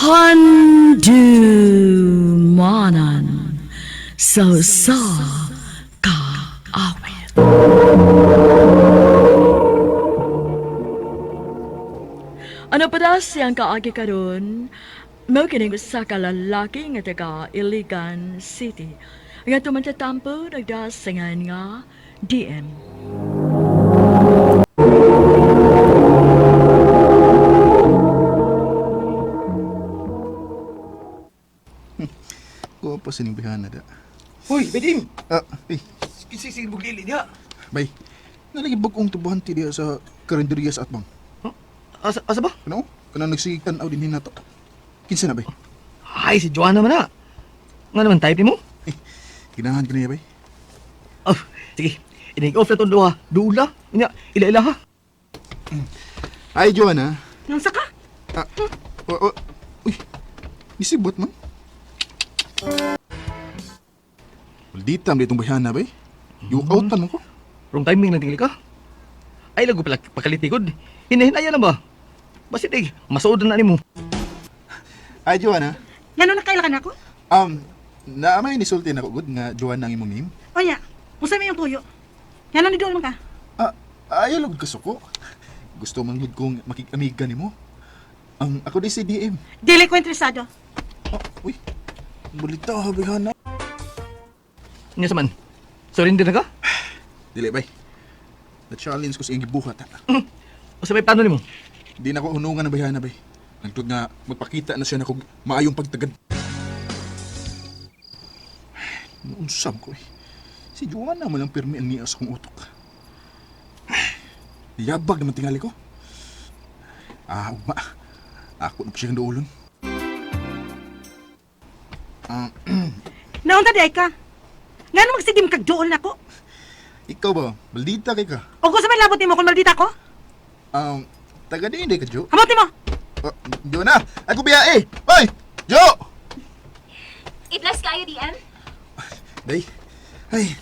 Handumanan sa kaawit. Ano pa daw siyang kaagi karon? Mao kining usa ka lalaki nga taga Iligan City. Nga tumantatampo nagdasingan nga DM. Ko pa sining bihana da. Hoy, Bedim! Ay, Kisisig mo gili niya. bay. Nalagi bagong tubuhan ti diya sa karinderiya sa atbang. Huh? Asa ba? Ano? Kanang nagsigitan aw din hinato. Kinsa na bay? Ay, si Joanna man na. Nga naman type mo? Ginahan ka niya bay? Oh, sige. Inig-off na itong duha. Dula. Ila-ila ha. Ay, Joanna. Nang saka? Uy, isibot man. Maldita mo ditong bihana bay. Yung outan mo ko. Wrong timing lang tingli ka. Ay, lago pala pakalitigod. Hinahinaya na ba? Basit masuod na ni mo. Ay, Joanna. Ngano nakailakan ako? Naamay ni sulti na ko good nga Joanna ang imong name. Oya, usa may yung tuyo. Ngano ni doon man ka? Ayaw lang gusto ko. Gusto man gud kong makikamiga nimo. Ako di si DM. Dili ko interesado. Uy. Balita ha bihana. Nga saman. Surrender na ka? Dili bay. Na-challenge ko sa iyong gibuhat ha. O sabay plano ni mo? Di na ko hunungan ng bihana bay. Nagtud nga magpakita na siya na kog maayong pagtagad. Unsam ko eh. Si Joanna mo lang pirmi ang niya sa kong utok. Yabag naman tingali ko. Ugma. Ako na pa siyang doulon. Naunta di ay ka. Ngano magsigim kag dool nako? Ikaw ba? Baldita kay ka? O ko sa may labot nimo kung maldita ko? Taga di hindi ka, Jo? Hamot nimo. Jo na! Ako biya eh! Hoy! Jo! Itlas kayo, DM? Day. Ay.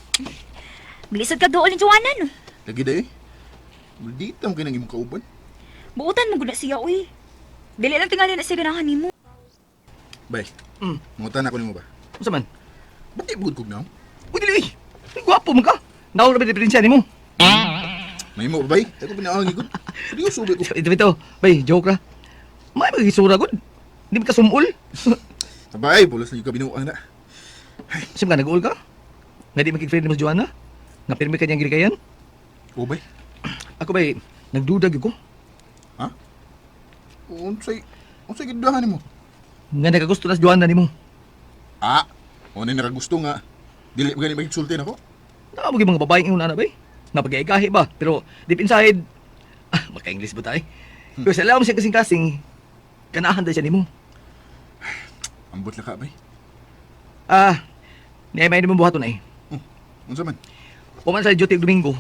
Bilisod ka doon ni Joanna, no? Lagi day. Baldita mo kayo ng imong kauban. Buutan mo guna siya, uy. Dili lang tingali na siya ganahan ni mo. Bay. Mangutan ako nimo ba? O saman? Ba't di bugod kog na? Uy, dili! Ay, gwapo mo ka. Naon na ba diferensya ni mo? May mo ba bay? Ako pinaangi ko. Hindi ko subi ko. Ito, bay, joke ra. May magisura gud. Di mo ka sumul. Abay, bulas na yung kabinuang na. Sim ka, nag-uul ka? Nga di makik-friend mo sa Joanna? Nga pirmi ka niyang girikayan? O bay? Ako bay, nagdudag ko. Ha? Unsay gidahan nimo? Nga nagagusto na sa Joanna ni mo. O na naragusto nga. Dili ba gani magsulti na ko? Nakabagi mga babaeng yung na bay. Napag-iikahi ba? Pero deep inside, maka-English ba tayo? Pero sa alam siya kasing-kasing, ganahan tayo siya ni mo. Ambot la ka bay. Niyay mo buhaton ay. Unsa man? Puman sa duty Domingo.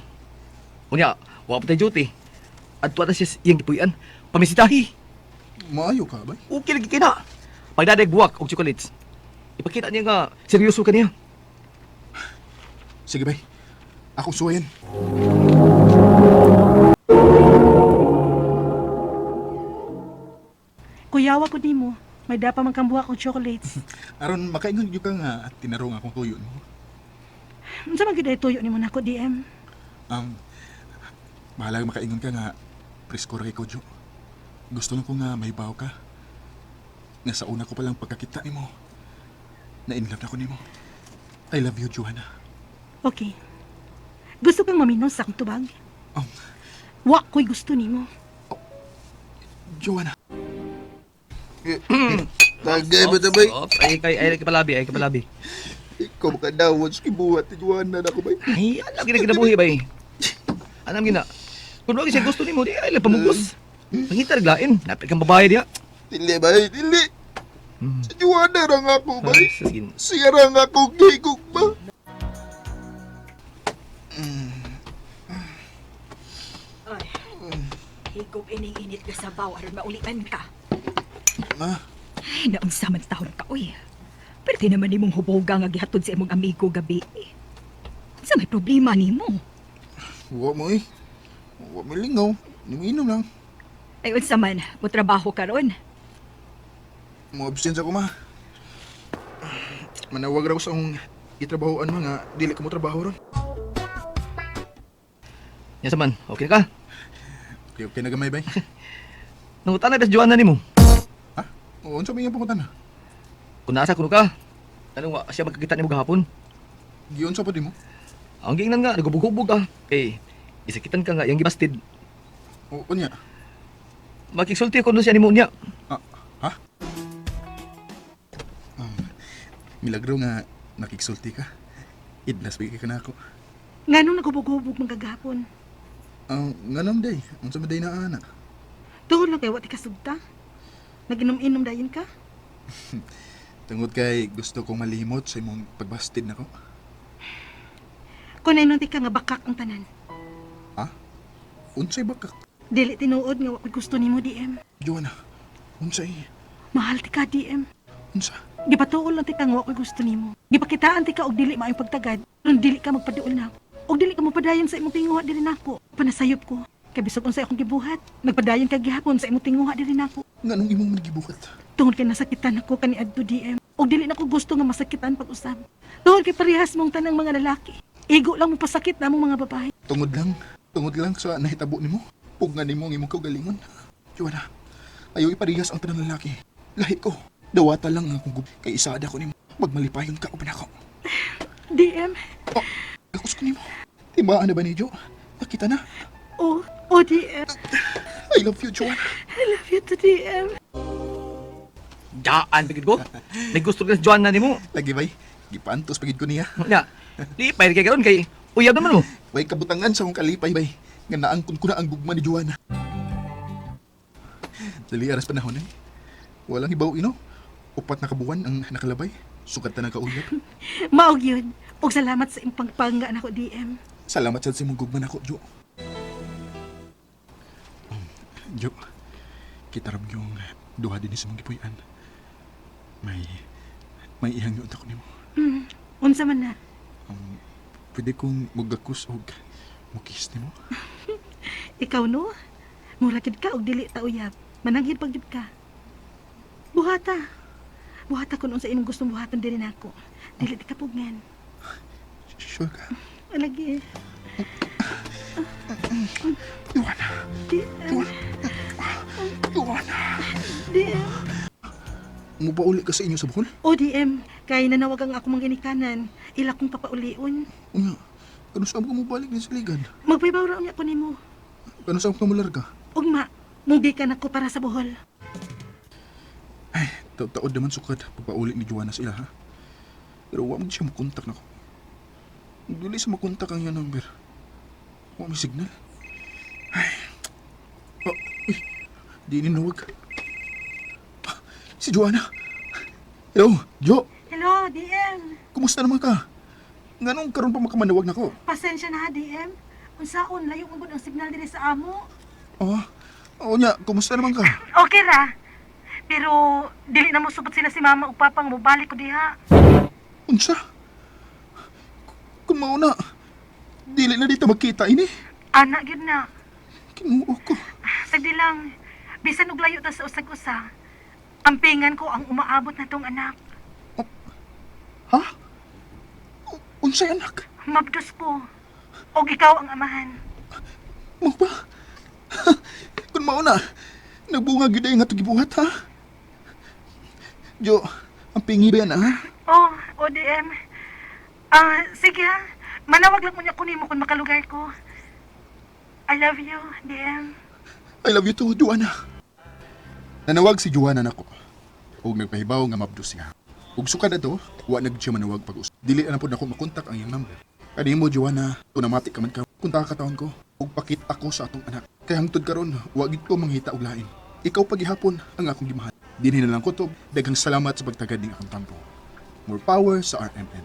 Unya, wala pa tayo duty. At tuwa na siya iyang gipuyan. Pamisitahi. Maayo ka bay. Okay lagi kina. Pagdadag buwak o chocolates. Ipakita niya nga, seryoso ka niya. Sige bay. Ako suwayan. Kuyawa ko nimo. May dapa man kang buhak og chocolates. Aron makaingon gyud ka nga at tinarong akong tuyo nimo. Unsa man gid ay tuyo nimo nako, DM? Bahala makaingon ka nga presko ra kay ko, Jo. Gusto lang ko nga mahibaw ka. Nga sa una ko palang pagkakita nimo. Na in love na ko nimo. I love you, Joanna. Okay. Gusto kang maminos sa akong tubag? Wa ko'y gusto nimo. Joanna. Tagay ba na bay? Ay, kapalabi. Ikaw makadawad sa kibuhat ni Joanna na ko bay. Ay, alam gina kinabuhi ba eh. Alam gina. Kung wag siya gusto ni mo, di ay lang pamugos. Pangita naglain, napit kang babae diya. Dili bay, dili. Sa Joanna ra nga ako bay. Sige. Siya ra nga akong gigog ba? Higog ining-init ka sa baw aron maulian ka. Ma, Ay, naunsa man taon ka, uy. Pero di naman nimong huboga nga gihatod sa imong amigo gabi. Sa may problema nimo? huwa mo eh. Huwa mo lingaw. Inom lang. Ay, unsa man, mo trabaho ka ron. Mo absensya ko, ma. Manawag raw sa akong itrabahoan, ma, nga dili ka mo trabaho ron. Yan saman, okay ka? Okay na gamay, bay. Nangutan na das Joanna ni mo. Ha? Oo, unsa ba yung pumunta na? Kung nasa kuno ka, anong wa siya magkakita ni mo gahapon? Giyon sa pa di mo? Ang giingnan nga, nagubog-hubog ka. Kay, isakitan ka nga, yung gibastid. Oo, kunya. Makiksulti ko doon siya ni mo niya. Ah, ha? Milagro nga nakiksulti ka. Idlas ba ka na ako? Nga nung nagubog-hubog mga gagapon. Nga nam day. Ang sa maday na ana. Tuhod lang kayo, wati kasugta. Nag-inom-inom dayon ka. Tungod kay gusto kong malimot sa imong pagbastid nako. Kung nainon ka nga bakak ang tanan. Ha? Unsay bakak? Dili tinuod nga wakay gusto nimo DM. Joanna, unsay? Mahal ti ka DM. Unsa? Gipatuol lang ti ka nga wakay gusto nimo. Gipakitaan ti ka og dili maayong pagtagad. Ron dili ka magpaduol na. Og dili ka mapadayon sa imong tinguha diri nako. Panasayop ko. Kay bisag unsay akong gibuhat. Nagpadayon ka gihapon sa imong tinguha diri nako. Nganong imong manigibuhat? Tungod kay nasakitan ako kani adto DM. Og dili nako gusto nga masakitan pag-usab. Tungod kay parehas mong tanang mga lalaki. Igo lang mo pasakit namong mga babae. Tungod lang sa nahitabo nimo. Ug nga nimo ang imong kaugalingon. Joanna, ayaw iparihas ang tanang lalaki. Lahi ko. Dawata lang ang akong kay isada ko nimo. Magmalipayon ka uban ako. DM. Oh, gakos ko nimo. Tibaan na ba ni Jo? Nakita na. Oh, DM. I love you, Joanna. I love you to DM. Daan, bigid ko. May gusto ka sa Joanna ni mo. Lagi bay. Gipantos pagid ko niya. Nya, lipay kay karon kay uyab naman mo. Way kabutangan sa akong kalipay bay. Nga naangkon ko na ang gugma ni Joanna. Dali aras panahon eh. Walang hibaw ino. Upat na kabuwan ang nakalabay. Sukat na nakauyab. Maog yun. Og salamat sa imong pagpangga nako DM. Salamat sa imong gugma nako, Jo. Jo, kita ram yung duha din sa mong gipuy-an. May ihang yun ako nimo. Unsa man na? Pwede kong magakus o mukis nimo. Ikaw no? Mura gid ka og dili ta uyab. Mananghid pag gid ka. Buhata. Buhata kun unsa imong gustong buhaton diri nako. Dili ti kapugngan. Sure ka? Alagi. Joanna! DM. Joanna! DM. Mupauli ka sa inyo sa Bohol? O DM. Kay nanawag ang ako mga ginikanan. Ila kong papaulion. Unya, kano saan ka mo balik din sa ligan? Magpaybaw ra unya ko nimo. Kano saan ka malarga? Ugma, mugi ka nako para sa Bohol. Ay, taod naman sukad pagpauli ni Joanna sa ila, ha? Pero huwag mo siya makontak na ko. Dili sa makontak ang iyang number. Huwag may signal. Ay. Oh, uy, di ninawag. Ah, si Joanna. Hello, Jo. Hello, DM. Kumusta naman ka? Nganong karon pa makamanawag na ko? Pasensya na ha, DM. Unsaon, layo mo ang signal diri sa amo. Oo nya, kumusta naman ka? Okay ra. Pero, dili na mo subot sila si mama ug papa nga mobalik ko diha. Unsa? Kung mauna, dili na dito magkita ini. Anak gyud na. Kinuo ko. Sagdi lang. Bisan og layo ta sa usag-usa. Ampingan ko ang umaabot na tong anak. Ha? Unsay anak? Mabdos ko. Og ikaw ang amahan. Mo ba? Kung mauna, nagbunga gyud ay nga gibuhat, ha? Jo, ang pingi ba yan, ha? Oh, ODM. Sige ha. Manawag lang mo niya kunin mo kung makalugar ko. I love you, DM. I love you too, Joanna. Nanawag si Joanna nako. Ug nagpahibaw nga mabdos siya. Ug sukad ato, wa nag siya manawag pag-usap. Dili na po nako makontak ang iyang number. Kani mo, Joanna, tunamatik ka man ka. Kunta ka taon ko, ug pakit ako sa atong anak. Kay hangtod karon, wa gid ko manghita og lain. Ikaw pagihapon ang akong gimahal. Dinhi na lang ko to. Daghang salamat sa pagtagad ning akong tampo. More power sa RMN.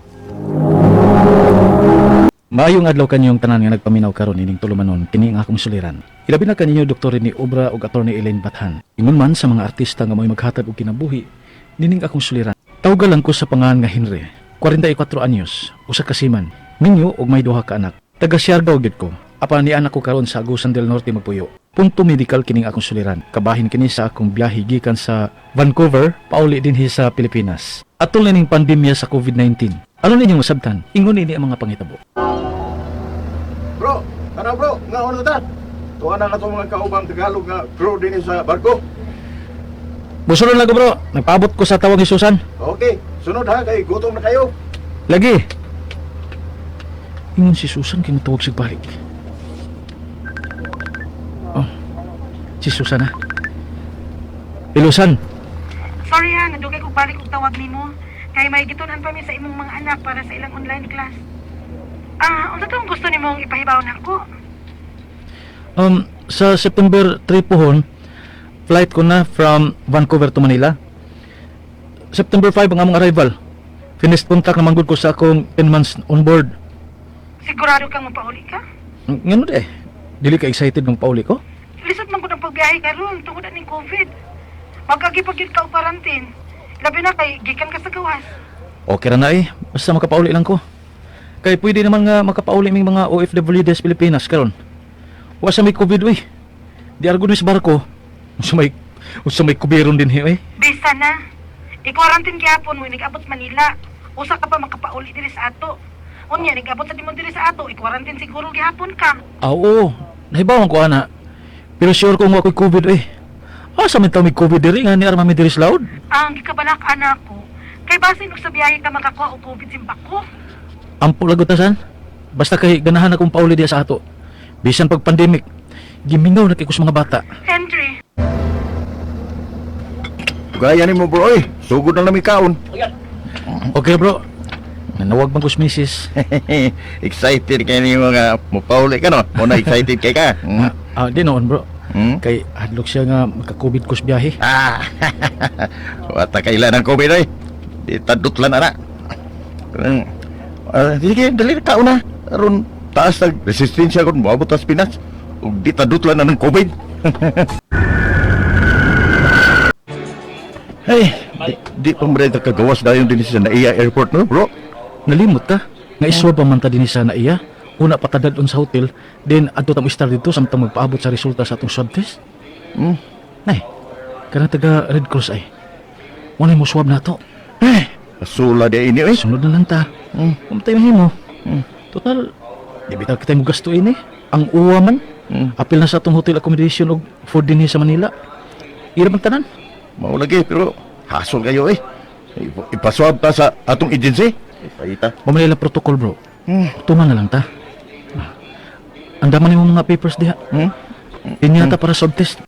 Maayong adlaw kanyong tanan nga nagpaminaw karon ining tulumanon kini ang akong suliran. Ilabi na kaninyo Dr. ni Obra ug Attorney Elaine Bathan. Ingon man sa mga artista nga may maghatag og kinabuhi, nining akong suliran. Tawgalan ko sa pangalan nga Henry, 44 anyos, usa ka siman, minyo ug may duha ka anak. Taga Siargao gid ko. Apan ni anak ko karon sa Agusan del Norte magpuyo. Punto medical kining akong suliran. Kabahin kini sa akong biyahe gikan sa Vancouver pauli dinhi sa Pilipinas. Atol na ning pandemya sa COVID-19. Ano ninyong masabtan? Ingon ini ang mga pangitabo. Bro, nga ano ta? Tuwa na ka itong mga kaubang Tagalog nga crew din sa barko. Busulon lang ko bro. Nagpaabot ko sa tawag ni Susan. Okay, sunod ha, kay gutom na kayo. Lagi. Ingon si Susan kinatawag sig balik. Oh. Si Susan ha. Ilusan. Sorry ha, nadugay kong balik og tawag nimo. Kay may gitunan pa mi sa imong mga anak para sa ilang online class. Unsa tong gusto nimong ipahibaw nako? Sa September 3 pohon, flight ko na from Vancouver to Manila. September 5 ang among arrival. Finished contract na manggod ko sa akong 10 months on board. Sigurado kang mapauli ka? Ngano de? Dili ka excited ng pauli ko? Lisod man ko ng pagbiyahe karon tungod ning COVID. Magkagipagyud ka og quarantine. Labi na kay gikan ka sa gawas. Okay ra na eh. Basta makapauli lang ko. Kay pwede naman nga makapauli ming mga OFW des Pilipinas karon. Wa sa may COVID we. Di argo ni sa barko. Sa may kubiron din eh. Bisa na. I-quarantine gyapon mo nigabot Manila. Usa ka pa makapauli diri sa ato. Unya nigabot sa timon diri sa ato, i-quarantine siguro gyapon ka. Oo. Nahibawan ko ana. Pero sure ko nga ako'y COVID eh. Asa man taw may COVID diri nga ni arma mi diri sa laod? Ang gikabalak anak ko. Kay basin og sa biyahe ka makakuha og COVID simpak ko. Ampo lagutasan. Basta kay ganahan akong pauli diya sa ato. Bisan pag pandemic, gimingaw na kay kus mga bata. Henry, Gaya ni mo bro eh, sugod na namin kaon. Okay bro. Nanawag bang kus misis? Excited kayo ni mga mupauli ka no? Muna excited kay ka. Di noon bro. Hmm? Kay hadlok siya nga magka-COVID kus biyahe. Wata kailan ng COVID eh. Di tadot lang na. Sige, dali ka na. Aron taas ng resistensya kung maabot sa Pinas. Ug di tadot lang na ng COVID. Hey, di pa mo rin kagawas dayon din sa Naiya Airport no bro? Nalimot ka? Nga iswa pa man ta din sa naiya. Una patadadon sa hotel, then adto ta mo star dito samtang magpaabot sa resulta sa atong swab test. Nay, kanang taga Red Cross ay. Wala mo swab na to. Asula di ini eh. Sunod na lang ta. Kumtay mo. Total, di bital kita mo gastuin eh. Ang uwa man. Apil na sa atong hotel accommodation o food din sa Manila. Ira bang tanan? Mao lagi pero hasol kayo eh. Ipaswab ta sa atong agency. Ipahita. Mamanila protocol bro. Tuman na lang ta. Andaman mo mga papers diha. Inyata para swab test.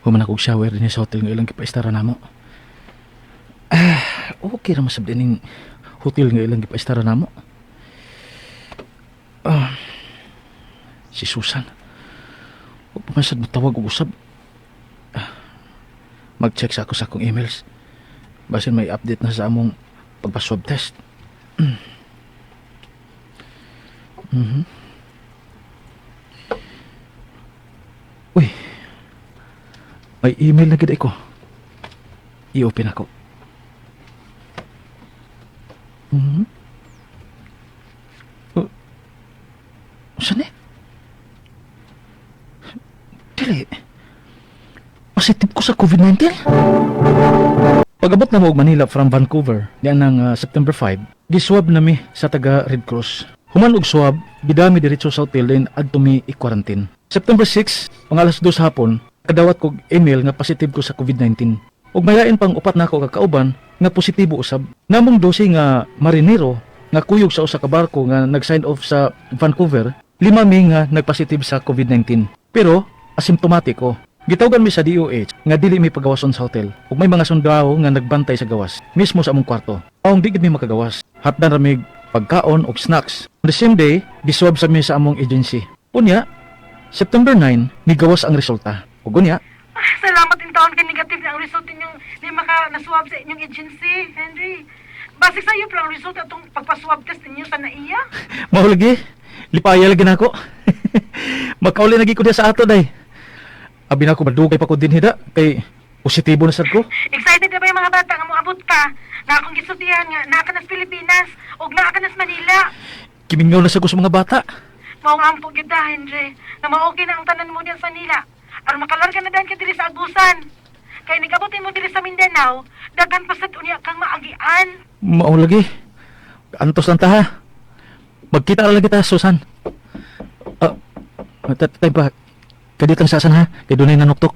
Human akong shower din sa hotel nga ilang kipaistara na mo. Okay ra masab din ning hotel nga ilang kipaistara na mo. Si Susan. Huwag pumasad mo tawag o usab. Mag-check sa ako sa akong emails. Basin may update na sa among pagpa-swab test. Uy. May email na gid ko. I-open ako. Saan eh? Dili. Positive ko sa COVID-19? Pag-abot na mo og Manila from Vancouver, diyan ng September 5, giswab na mi sa taga Red Cross. Human og swab, gidami diretso sa hotel din adto mi i-quarantine. September 6, pang alas 2 hapon, kadawat kog email nga positive ko sa COVID-19. Ug mayain pang upat na ako kakauban nga positibo usab. Namong 12 nga marinero nga kuyog sa usa ka barko nga nag-sign off sa Vancouver, 5 mi nga nagpositive sa COVID-19. Pero asymptomatic ko. Gitawagan mi sa DOH nga dili mi pagawason sa hotel. Ug may mga sundalo nga nagbantay sa gawas mismo sa among kwarto. Aong di gid mi makagawas. Hatdan ra mig pagkaon og snacks. On the same day, giswab sa mi sa among agency. Unya, September 9, nigawas ang resulta. Ug unya, Salamat din taon kay negative na ang result ninyong ni maka naswab sa inyong agency, Henry. Base sa iyo ang result atong pagpa-swab test ninyo sa naiya. mao lagi. Lipaya lagi nako. Makauli lagi ko diya sa ato day. Abi na ko madugay pa ko din hida kay positibo na sad ko. Excited na ba yung mga bata nga moabot ka? Na akong gisultihan nga naa ka nas Pilipinas ug naa ka nas Manila. Kimingaw na sa ko sa mga bata. Maungampo gyud ta, Henry. Na maoke na ang tanan mo diyan sa nila. Aron makalarga na dan ka diri sa Agusan. Kay nagabutin mo diri sa Mindanao, daghan pa sad unya kang maagian. Mao lagi. Antos lang ta ha. Magkita lang kita, Susan. Tatay pa. Kaditang sasan ha. Kay dunay nanuktok.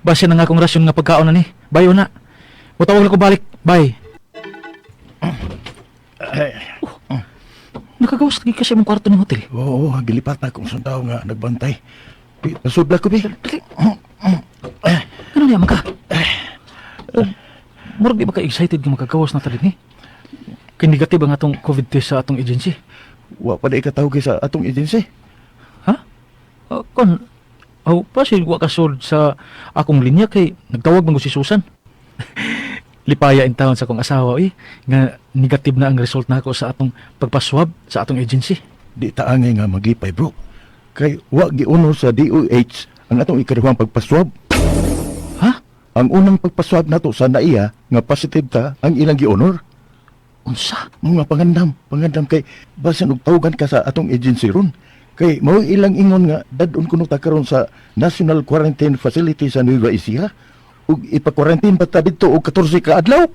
Base na nga akong rasyon nga pagkaon na ni. Bayo na. Mutawag lang ko balik. Bye. Nakagawas lagi kasi mong kwarto ng hotel. Oo, gilipat na akong sundaw nga nagbantay. Nasudla ko, Bi. Ano niya maka? Murag di ba ka-excited nga makagawas na talin ni? Kay negative ang atong COVID test sa atong agency. Wa pa na ikatawag sa atong agency. Ha? Pasin wa kasod sa akong linya kay nagtawag man ko si Susan. Lipaya in town sa akong asawa nga negative na ang result nako sa atong pagpaswab sa atong agency. Di taangay nga maglipay, bro. Kay wa giunor sa DOH ang atong ikaduhang pagpaswab. Ha? Ang unang pagpaswab nato sa naiya nga positive ta ang ilang giunor. Unsa? Mga pangandam kay basin og tawagan ka sa atong agency ron. Kay mao ilang ingon nga dadon kuno ta karon sa National Quarantine Facility sa Nueva Ecija ug ipa-quarantine pa ta didto og 14 ka adlaw.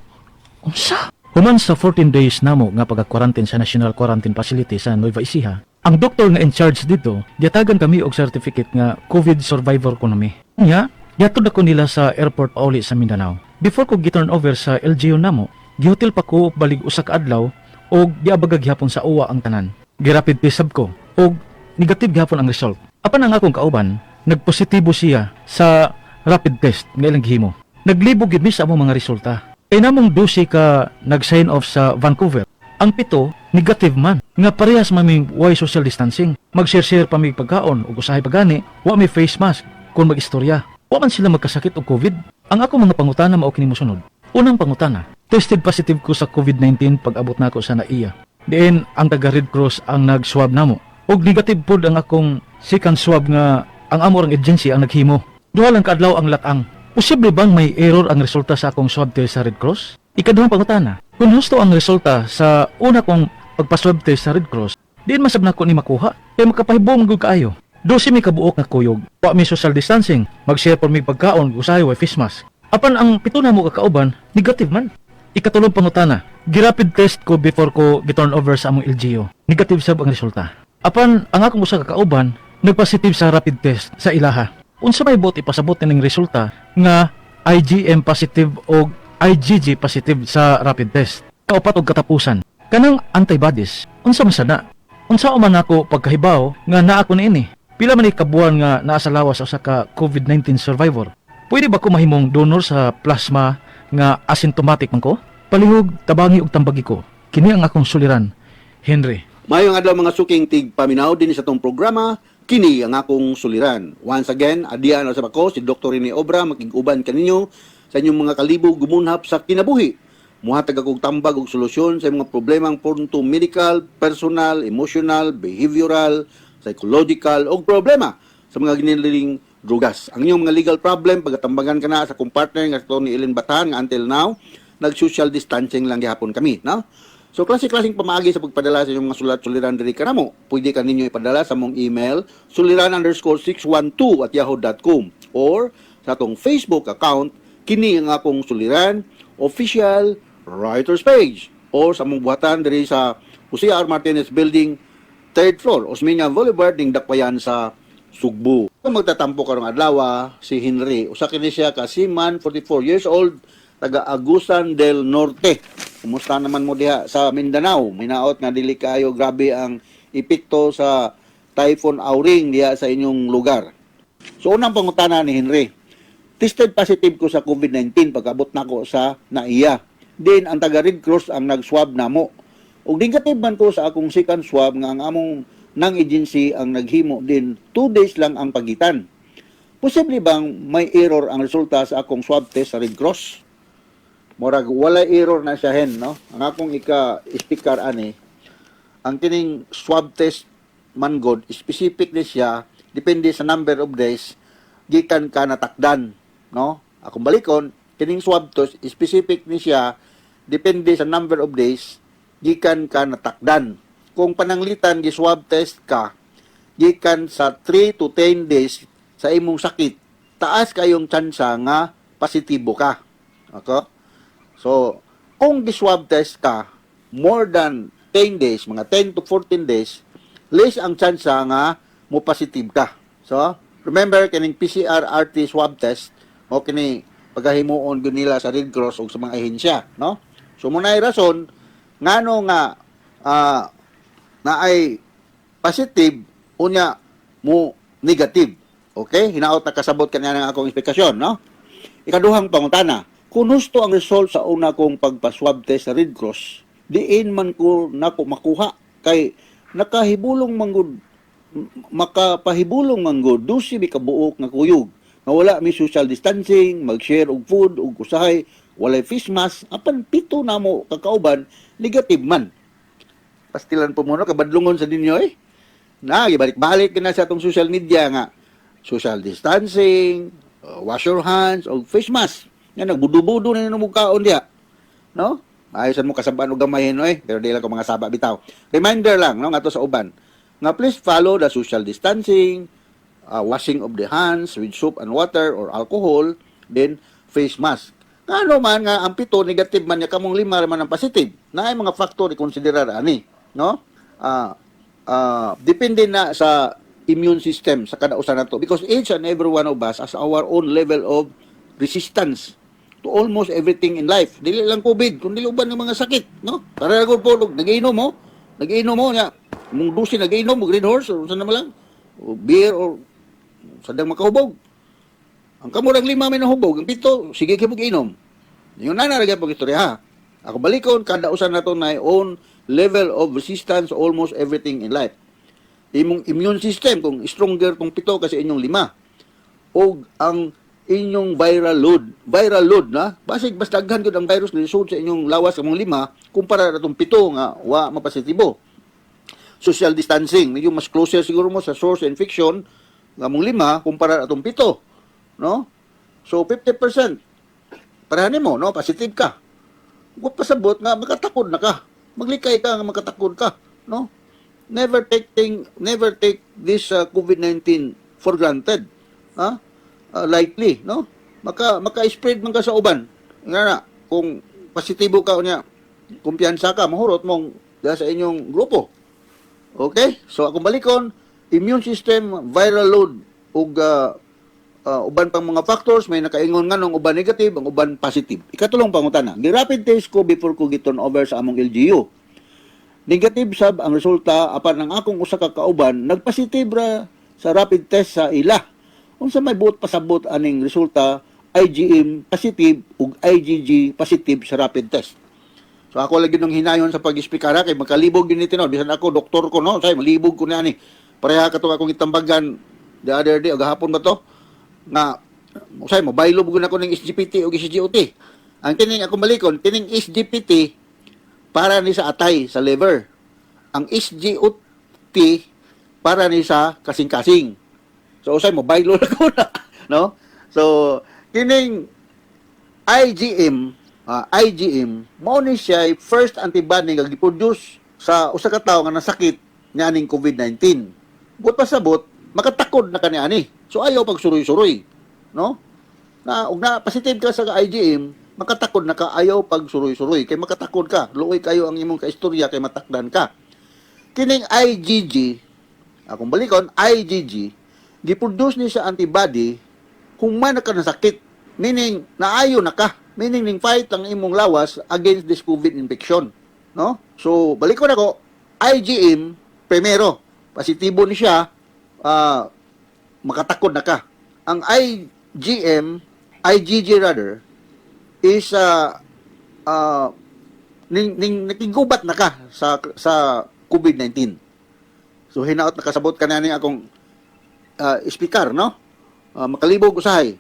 Unsa? Human sa 14 days namo nga pagka-quarantine sa National Quarantine Facility sa Nueva Ecija, ang doktor nga in charge dito, diatagan kami og certificate nga COVID survivor ko nami. Nya, gihatod ako nila sa airport pauli sa Mindanao. Before ko gi-turn over sa LGU namo, gihotel pa ko balig usa ka adlaw og giabagag gyapon sa uwa ang tanan. Girapid tesab ko og negative gyapon ang result. Apan ang akong kauban, nagpositibo siya sa rapid test nga ilang gihimo. Naglibog gid mi sa among mga resulta. Kay namong 12 ka nag-sign off sa Vancouver. Ang 7 negative man. Nga parehas maming way social distancing. Mag-share pa mi pagkaon ug usahay pagani, wa mi face mask kung mag-istorya. Wa man sila magkasakit og COVID. Ang ako mga pangutana mao kini mosunod. Unang pangutana, tested positive ko sa COVID-19 pag abot nako sa NAIA. Diin ang taga Red Cross ang nag-swab namo. Og negative pod ang akong second swab nga ang amorang agency ang naghimo. Duha lang kaadlaw ang latang. Posible bang may error ang resulta sa akong swab test sa Red Cross? Ikaduhang pangutana, kung husto ang resulta sa una kong pagpa-swab test sa Red Cross, diin masab na ko ni makuha, kaya makapahibong magug kaayo. 12 mi kabuok nga kuyog, wa mi social distancing, mag-share por mi pagkaon, usahay wa face mask. Apan ang 7 na mo kakauban, negative man. Ikatulong pangutana, girapid test ko before ko giturn over sa among LGU. Negative sab ang resulta. Apan ang akong usa ka kauban, nagpositive sa rapid test sa ilaha. Unsa may bot ipasabot ning resulta nga IgM positive o IgG positive sa rapid test. Kaupat og katapusan. Kanang antibodies, unsa man sada? Unsa man ako pagkahibaw nga naa ko niini? Pila man ikabuan nga naa sa lawas sa ka COVID-19 survivor? Pwede ba ko mahimong donor sa plasma nga asymptomatic man ko? Palihog, tabangi og tambagi ko. Kini ang akong suliran. Henry. Mayong adlaw mga suking tigpaminaw din sa tong programa, kini ang akong suliran. Once again, adian sa ako si Dr. Rene Obra makig-uban kaninyo sa inyong mga kalibog gumunhap sa kinabuhi. Muhatag akong tambag og solusyon sa mga problemang punto medical, personal, emotional, behavioral, psychological o problema sa mga giniling drugas. Ang inyong mga legal problem pagatambagan ka na sa kong partner nga ito ni Ellen Batan nga until now nag-social distancing lang gihapon kami, no? So, klase-klaseng pamaagi sa pagpadala sa inyong mga sulat-suliran diri kanamo. Pwede ka ninyo ipadala sa mong email suliran_612@yahoo.com or sa atong Facebook account kini ang akong suliran official writers page or sa mong buhatan diri sa Jose R. Martinez Building 3rd floor Osmeña Boulevard ning Dakbayan sa Sugbo. Kung magtatampo karong adlaw si Henry, usa kini siya ka seaman, 44 years old, taga Agusan del Norte. Kumusta naman mo diha sa Mindanao? Minaot nga dili kayo grabe ang epekto sa Typhoon Auring diha sa inyong lugar. So unang pangutana ni Henry, tested positive ko sa COVID-19 pag-abot nako sa NAIA. Then ang taga Red Cross ang nag-swab namo. Ug negative man ko sa akong second swab nga ang among nang agency ang naghimo din 2 days lang ang pagitan. Posible bang may error ang resulta sa akong swab test sa Red Cross? Murag wala error na siya hen, no? Ang akong ika-sticker ani, ang kining swab test man god specific ni siya depende sa number of days gikan ka natakdan, no? Akong balikon, kining swab test specific ni siya depende sa number of days gikan ka natakdan. Kung pananglitan gi swab test ka gikan sa 3 to 10 days sa imong sakit, taas kayong tsansa nga positibo ka. Okay? So, kung gi-swab test ka more than 10 days, mga 10 to 14 days, less ang tsansa nga mo positive ka. So, remember kining PCR RT swab test o kini pagahimuon gyud nila sa Red Cross o sa mga ahensya, no? So munay rason ngano nga na ay positive unya mo negative. Okay? Hinaot na kasabot kanya ng akong esplikasyon, no? Ikaduhang pangutana, kung husto ang result sa una kong pagpa-swab test sa Red Cross, diin man ko nako makuha kay nakahibulong manggod makapahibulong manggod dusi mi kabuok nga kuyog nga wala mi social distancing, mag-share og food ug usahay, walay face mask, apan pito na mo kakauban negative man. Pastilan po muna kabadlungon sa dinyo na gibalik-balik na sa atong social media nga social distancing, wash your hands og face mask. Nga nagbudo-budo na nimo kaon diha, no? Ayosan mo kasabaan og gamahin pero di lang ko mga saba bitaw. Reminder lang no ngadto sa uban nga please follow the social distancing, washing of the hands with soap and water or alcohol, then face mask. Ano man nga ang pito negative man nya kamong lima man ang positive. Naay mga factor i-konsiderar ani, no? Depende na sa immune system sa kada usa nato because each and every one of us has our own level of resistance to almost everything in life. Dili lang COVID, kundi uban ng mga sakit, no? Para gud po nag-iinom mo, nya mong dusi nag-iinom mo Green Horse or saan naman lang, o beer or sadang makahubog. Ang kamurang lima may nahubog, ang pito sige kay mag-inom. Yung nanaragyan pag istorya ha. Ako balikon kada usa nato na own level of resistance to almost everything in life. Imong immune system kung stronger kung pito kasi inyong lima. O ang inyong viral load na basig basta daghan gud ang virus ni sa inyong lawas kamong lima kumpara natong pito nga wa mapasitibo. Social distancing medyo mas closer siguro mo sa source infection nga mong lima kumpara natong pito, no? So 50% para nimo no positive ka. Wa pasabot nga makatakod na ka. Maglikay ka nga makatakod ka, no? Never take this COVID-19 for granted. Ha? Likely, no? Maka-spread man ka sa uban. Nga na, kung positibo ka unya, kumpiyansa ka, mahurot mong sa inyong grupo. Okay? So, akong balikon, immune system, viral load, ug uban pang mga factors, may nakaingon nga nung uban negative, ang uban positive. Ikatulong pangutana, gi-rapid test ko before ko giturn over sa among LGU. Negative sab ang resulta apan ang akong usa ka kauban nagpositive ra sa rapid test sa ila. Unsa may buot pasabot aning resulta IgM positive ug IgG positive sa rapid test. So ako lagi nung hinayon sa pag-ispikara kay makalibog din ni tinon bisan ako doktor ko no say malibog ko ni ani. Pareha ka to akong itambagan the other day o gahapon ba to nga say mobaylo bugon ako ning SGPT ug SGOT. Ang kining akong balikon kining SGPT para ni sa atay sa liver. Ang SGOT para ni sa kasing-kasing. So usay mobaylo na ko na, no? So kining IgM mao ni siya first antibody nga giproduce sa usa ka tawo nga nasakit nianing COVID-19. But pasabot makatakod na kani ani. So ayaw pagsuroy-suroy, no? Na ug na positive ka sa IgM, makatakod na ka ayaw pagsuroy-suroy kay makatakod ka. Luoy kayo ang imong kaistorya kay matakdan ka. Kining IgG, akong balikon, IgG giproduce ni sa antibody kung man ka nasakit, meaning naayo na ka. Meaning ning fight ang imong lawas against this COVID infection, no? So balikon ako, IgM primero, positibo ni siya, makatakod na ka. Ang IgG rather is nakigubat na ka sa COVID-19. So hinaot nakasabot ka na ning akong speaker, no? Makalibog usahay.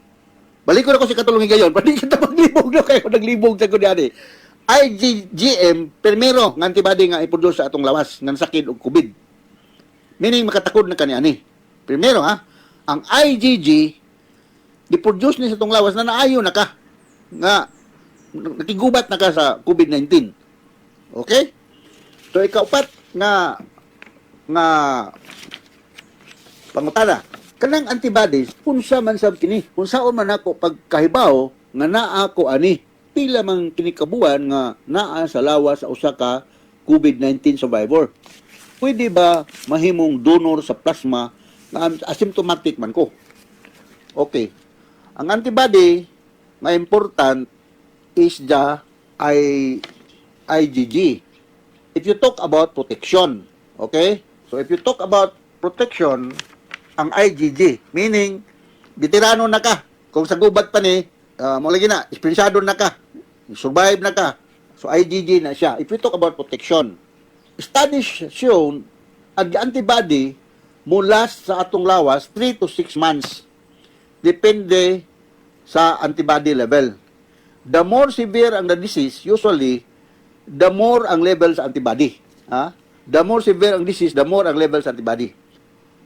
Balik ko na ko si katulong higayon, pwede kita maglibog na kayo, naglibog sa ko diyan. IgM, primero, nga antibody nga iproduce sa atong lawas, nga sakit o COVID. Meaning, makatakod na kaniani. Primero, ang IgG, iproduce ni sa atong lawas na naayo na ka, nga, nakigubat na ka sa COVID-19. Okay? So, ikaupat, nga Pangutana, kanang antibodies unsa man sab kini? Unsaon man ako pagkahibaw nga naa ko ani? Pila man kini kabuan nga naa sa lawas sa usa ka COVID-19 survivor. Pwede ba mahimong donor sa plasma nga asymptomatic man ko? Okay. Ang antibody nga important is the IgG. If you talk about protection, okay? So if you talk about protection, ang IgG, meaning veterano na ka. Kung sa gubat pa ni, lagi na, espensado na ka, survive na ka. So IgG na siya. If you talk about protection, studies shown ang antibody mula sa atong lawas 3 to 6 months. Depende sa antibody level. The more severe ang the disease, usually, the more ang level sa antibody. The more severe ang disease, the more ang level sa antibody.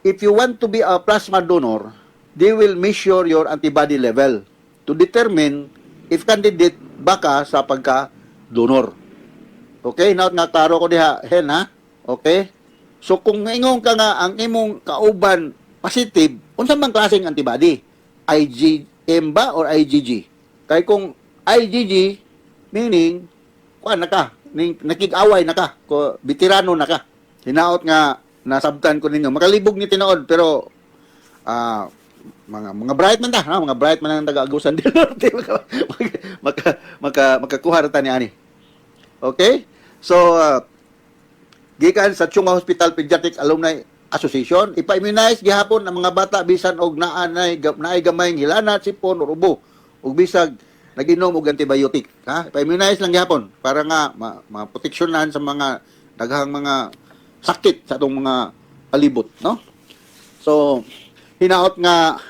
If you want to be a plasma donor, they will measure your antibody level to determine if candidate baka sa pagka-donor. Okay? Now, nga klaro ko diha, hen ha? Okay? So, kung ingong ka nga ang imong kauban positive, unsa man klaseng antibody? IgM ba or IgG? Kaya kung IgG, meaning, kuan na ka, nakig-away na ka, veterano na ka. Hinaot nga, nasabtan ko ninyo. Makalibog ni tinood, pero, mga bright man ta, mga bright man ang taga-agusan din. makakuha rata ni ani. Okay? So, gikan sa Chunga Hospital Pediatric Alumni Association, ipa-immunize gihapon ang mga bata bisan og naay gamay hilana, sipon o ubo ug bisag naginom og antibiotic, ha? Ipa-immunize lang gihapon para nga maproteksyonan sa mga daghang mga sakit sa atong mga palibot, no? So, hinaot nga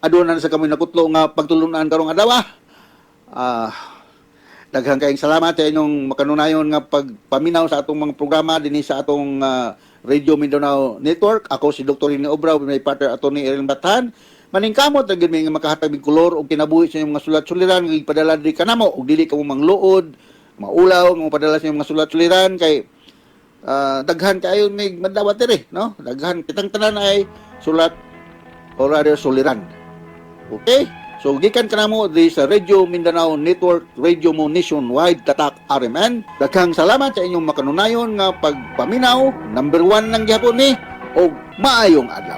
adunan sa kami nakutlo nga pagtulunan karong adlaw. Daghang kayong salamat sa inyong makanunayon nga pagpaminaw sa atong mga programa dinhi sa atong Radio Mindanao Network. Ako si Dr. Rene Obra, may partner Atty. Ellen Bathan. Maningkamot na gid nga makahatag mig kolor og kinabuhi sa inyong mga sulat-suliran nga ipadala diri kanamo og dili ka mo mangluod, maulaw nga padala sa inyong mga sulat-suliran kay daghan kayo may madawat diri, no? Daghan kitang tanan ay sulat o rather suliran. Okay? So, gikan ka na mo di sa Radio Mindanao Network, Radio mo nationwide, tatak RMN. Daghang salamat sa inyong makanunayon nga pagpaminaw. Number 1 ng gihapon ni, o maayong adlaw.